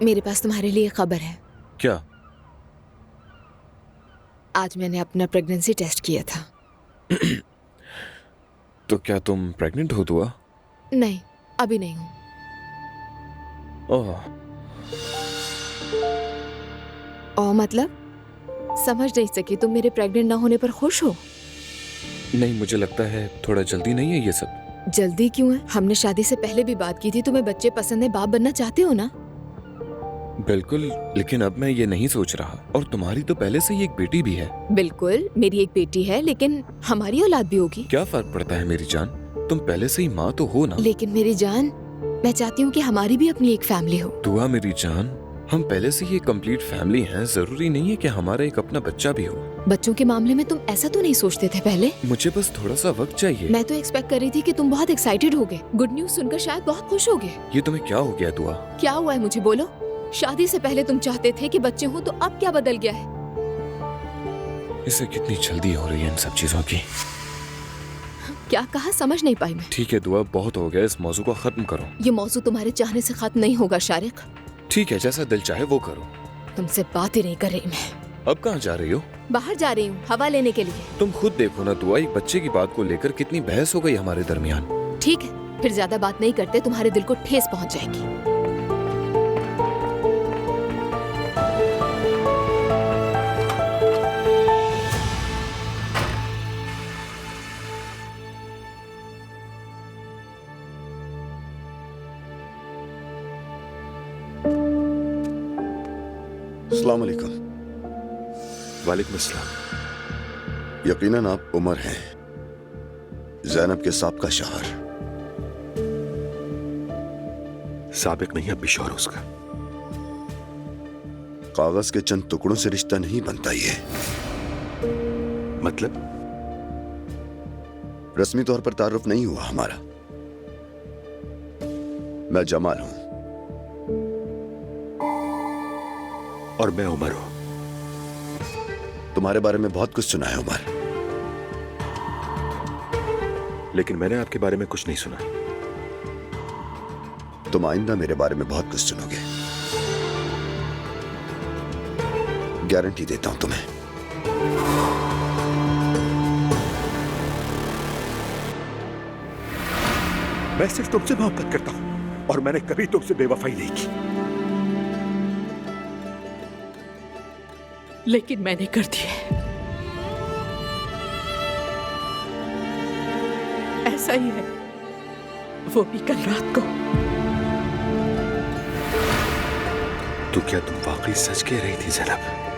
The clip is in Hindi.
मेरे पास तुम्हारे लिए खबर है। क्या? आज मैंने अपना प्रेगनेंसी टेस्ट किया था। तो क्या तुम प्रेग्नेंट हो दुआ? नहीं, अभी नहीं हूँ। ओह, और मतलब समझ नहीं सकी, तुम मेरे प्रेग्नेंट ना होने पर खुश हो? नहीं, मुझे लगता है थोड़ा जल्दी नहीं है ये सब? जल्दी क्यों है? हमने शादी से पहले भी बात की थी। तुम्हें बच्चे पसंद है, बाप बनना चाहते हो ना? बिल्कुल, लेकिन अब मैं ये नहीं सोच रहा। और तुम्हारी तो पहले से ही एक बेटी भी है। बिल्कुल, मेरी एक बेटी है, लेकिन हमारी औलाद भी होगी। क्या फर्क पड़ता है मेरी जान? तुम पहले से ही माँ तो हो ना। लेकिन मेरी जान, मैं चाहती हूँ कि हमारी भी अपनी एक फैमिली हो। दुआ मेरी जान, हम पहले से ही एक कंप्लीट फैमिली हैं। जरूरी नहीं है कि हमारा एक अपना बच्चा भी हो। बच्चों के मामले में तुम ऐसा तो नहीं सोचते थे पहले? मुझे बस थोड़ा सा वक्त चाहिए। मैं तो एक्सपेक्ट कर रही थी कि तुम बहुत एक्साइटेड होगे, गुड न्यूज सुनकर शायद बहुत खुश होगे। ये तुम्हें क्या हो गया दुआ? क्या हुआ है मुझे बोलो। शादी से पहले तुम चाहते थे कि बच्चे हों, तो अब क्या बदल गया है? इसे कितनी जल्दी हो रही है इन सब चीजों की। क्या कहा समझ नहीं पाई मैं। ठीक है दुआ, बहुत हो गया, इस मौजू को खत्म करो। ये मौजू तुम्हारे चाहने से खत्म नहीं होगा शारिक। ठीक है, जैसा दिल चाहे वो करो। तुमसे बात ही नहीं कर रही मैं। अब कहाँ जा रही हो? बाहर जा रही हूँ हवा लेने के लिए। तुम खुद देखो ना दुआ, एक बच्चे की बात को लेकर कितनी बहस हो गई हमारे दरमियान। ठीक है, फिर ज्यादा बात नहीं करते, तुम्हारे दिल को ठेस पहुँच जाएगी। अस्सलाम वालेकुम। वालेकुम अस्सलाम। यकीनन आप उमर हैं, ज़ैनब के साबिका शौहर। साबिक नहीं, अब भी शौहर उसका। कागज के चंद टुकड़ों से रिश्ता नहीं बनता ये। मतलब? रस्मी तौर पर तारुफ नहीं हुआ हमारा। मैं जमाल हूं और मैं उमर हूं। तुम्हारे बारे में बहुत कुछ सुना है उमर, लेकिन मैंने आपके बारे में कुछ नहीं सुना। तुम आइंदा मेरे बारे में बहुत कुछ सुनोगे, गारंटी देता हूं तुम्हें। मैं सिर्फ तुमसे मोहब्बत करता हूं और मैंने कभी तुमसे बेवफाई नहीं की। लेकिन मैंने कर दिया। ऐसा ही है, वो भी कल रात को। तो क्या तुम वाकई सच कह रही थी ज़ैनब?